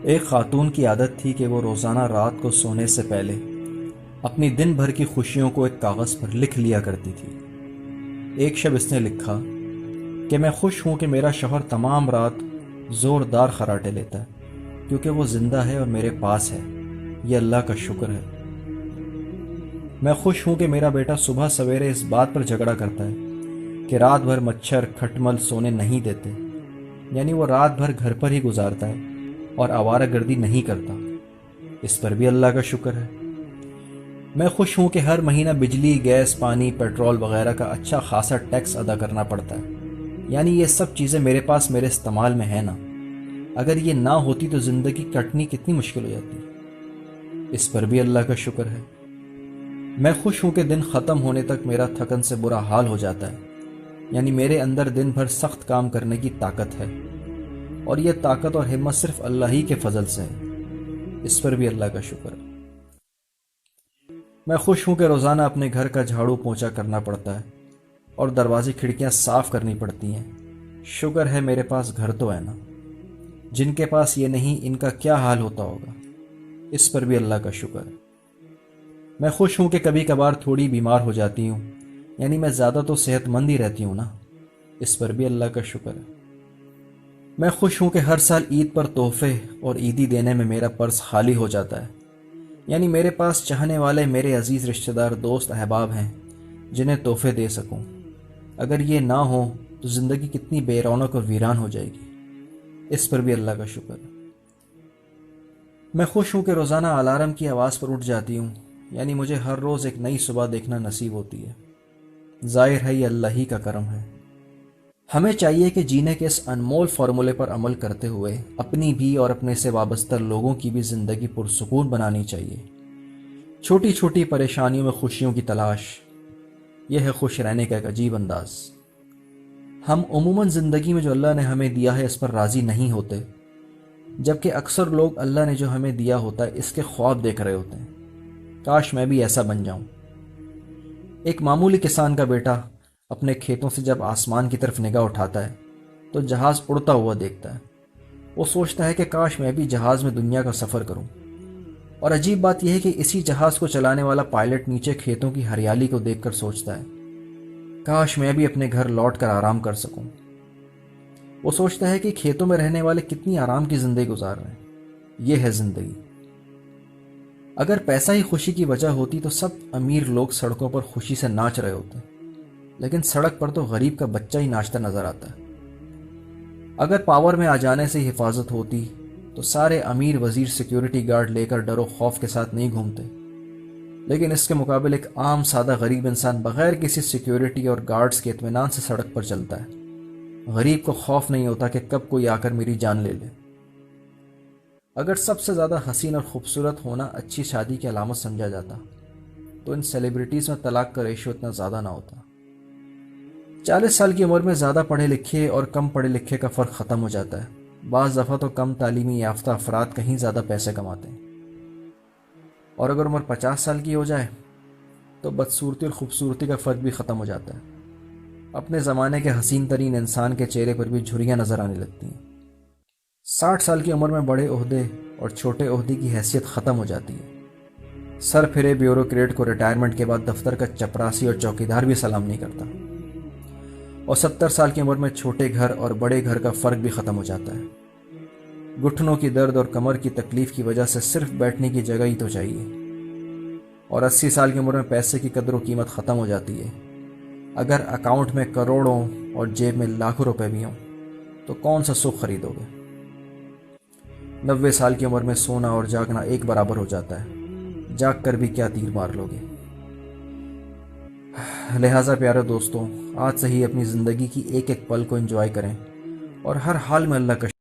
ایک خاتون کی عادت تھی کہ وہ روزانہ رات کو سونے سے پہلے اپنی دن بھر کی خوشیوں کو ایک کاغذ پر لکھ لیا کرتی تھی۔ ایک شب اس نے لکھا کہ میں خوش ہوں کہ میرا شوہر تمام رات زوردار خراٹے لیتا ہے کیونکہ وہ زندہ ہے اور میرے پاس ہے، یہ اللہ کا شکر ہے۔ میں خوش ہوں کہ میرا بیٹا صبح سویرے اس بات پر جھگڑا کرتا ہے کہ رات بھر مچھر کھٹمل سونے نہیں دیتے، یعنی وہ رات بھر گھر پر ہی گزارتا ہے اور آوارہ گردی نہیں کرتا، اس پر بھی اللہ کا شکر ہے۔ میں خوش ہوں کہ ہر مہینہ بجلی، گیس، پانی، پیٹرول وغیرہ کا اچھا خاصا ٹیکس ادا کرنا پڑتا ہے، یعنی یہ سب چیزیں میرے پاس میرے استعمال میں ہیں نا۔ اگر یہ نہ ہوتی تو زندگی کٹنی کتنی مشکل ہو جاتی، اس پر بھی اللہ کا شکر ہے۔ میں خوش ہوں کہ دن ختم ہونے تک میرا تھکن سے برا حال ہو جاتا ہے، یعنی میرے اندر دن بھر سخت کام کرنے کی طاقت ہے، اور یہ طاقت اور ہمت صرف اللہ ہی کے فضل سے ہے، اس پر بھی اللہ کا شکر ہے۔ میں خوش ہوں کہ روزانہ اپنے گھر کا جھاڑو پونچھا کرنا پڑتا ہے اور دروازے کھڑکیاں صاف کرنی پڑتی ہیں۔ شکر ہے میرے پاس گھر تو ہے نا، جن کے پاس یہ نہیں ان کا کیا حال ہوتا ہوگا، اس پر بھی اللہ کا شکر ہے۔ میں خوش ہوں کہ کبھی کبھار تھوڑی بیمار ہو جاتی ہوں، یعنی میں زیادہ تو صحت مند ہی رہتی ہوں نا، اس پر بھی اللہ کا شکر ہے۔ میں خوش ہوں کہ ہر سال عید پر تحفے اور عیدی دینے میں میرا پرس خالی ہو جاتا ہے، یعنی میرے پاس چاہنے والے میرے عزیز رشتہ دار، دوست، احباب ہیں جنہیں تحفے دے سکوں۔ اگر یہ نہ ہو تو زندگی کتنی بے رونق اور ویران ہو جائے گی، اس پر بھی اللہ کا شکر ہے۔ میں خوش ہوں کہ روزانہ الارم کی آواز پر اٹھ جاتی ہوں، یعنی مجھے ہر روز ایک نئی صبح دیکھنا نصیب ہوتی ہے۔ ظاہر ہے یہ اللہ ہی کا کرم ہے۔ ہمیں چاہیے کہ جینے کے اس انمول فارمولے پر عمل کرتے ہوئے اپنی بھی اور اپنے سے وابستہ لوگوں کی بھی زندگی پرسکون بنانی چاہیے۔ چھوٹی چھوٹی پریشانیوں میں خوشیوں کی تلاش، یہ ہے خوش رہنے کا ایک عجیب انداز۔ ہم عموماً زندگی میں جو اللہ نے ہمیں دیا ہے اس پر راضی نہیں ہوتے، جبکہ اکثر لوگ اللہ نے جو ہمیں دیا ہوتا ہے اس کے خواب دیکھ رہے ہوتے ہیں، کاش میں بھی ایسا بن جاؤں۔ ایک معمولی کسان کا بیٹا اپنے کھیتوں سے جب آسمان کی طرف نگاہ اٹھاتا ہے تو جہاز اڑتا ہوا دیکھتا ہے۔ وہ سوچتا ہے کہ کاش میں بھی جہاز میں دنیا کا سفر کروں، اور عجیب بات یہ ہے کہ اسی جہاز کو چلانے والا پائلٹ نیچے کھیتوں کی ہریالی کو دیکھ کر سوچتا ہے کاش میں بھی اپنے گھر لوٹ کر آرام کر سکوں۔ وہ سوچتا ہے کہ کھیتوں میں رہنے والے کتنی آرام کی زندگی گزار رہے ہیں، یہ ہے زندگی۔ اگر پیسہ ہی خوشی کی وجہ ہوتی تو سب امیر لوگ سڑکوں پر خوشی سے ناچ رہے ہوتے، لیکن سڑک پر تو غریب کا بچہ ہی ناچتا نظر آتا ہے۔ اگر پاور میں آ جانے سے حفاظت ہوتی تو سارے امیر وزیر سیکیورٹی گارڈ لے کر ڈر و خوف کے ساتھ نہیں گھومتے، لیکن اس کے مقابل ایک عام سادہ غریب انسان بغیر کسی سیکیورٹی اور گارڈز کے اطمینان سے سڑک پر چلتا ہے۔ غریب کو خوف نہیں ہوتا کہ کب کوئی آ کر میری جان لے لے۔ اگر سب سے زیادہ حسین اور خوبصورت ہونا اچھی شادی کی علامت سمجھا جاتا تو ان سیلیبریٹیز میں طلاق کا ریشو اتنا زیادہ نہ ہوتا۔ 40 سال کی عمر میں زیادہ پڑھے لکھے اور کم پڑھے لکھے کا فرق ختم ہو جاتا ہے۔ بعض دفعہ تو کم تعلیمی یافتہ افراد کہیں زیادہ پیسے کماتے ہیں، اور اگر عمر 50 سال کی ہو جائے تو بدصورتی اور خوبصورتی کا فرق بھی ختم ہو جاتا ہے۔ اپنے زمانے کے حسین ترین انسان کے چہرے پر بھی جھریاں نظر آنے لگتی ہیں۔ 60 سال کی عمر میں بڑے عہدے اور چھوٹے عہدے کی حیثیت ختم ہو جاتی ہے۔ سر پھرے بیوروکریٹ کو ریٹائرمنٹ کے بعد دفتر کا چپراسی اور چوکیدار بھی سلام نہیں کرتا، اور 70 سال کی عمر میں چھوٹے گھر اور بڑے گھر کا فرق بھی ختم ہو جاتا ہے۔ گھٹنوں کی درد اور کمر کی تکلیف کی وجہ سے صرف بیٹھنے کی جگہ ہی تو چاہیے، اور 80 سال کی عمر میں پیسے کی قدر و قیمت ختم ہو جاتی ہے۔ اگر اکاؤنٹ میں کروڑوں اور جیب میں لاکھوں روپے بھی ہوں تو کون سا سکھ خریدو گے؟ 90 سال کی عمر میں سونا اور جاگنا ایک برابر ہو جاتا ہے، جاگ کر بھی کیا تیر مار لو گے؟ لہٰذا پیارے دوستوں، آج سے ہی اپنی زندگی کی ایک ایک پل کو انجوائے کریں اور ہر حال میں اللہ کا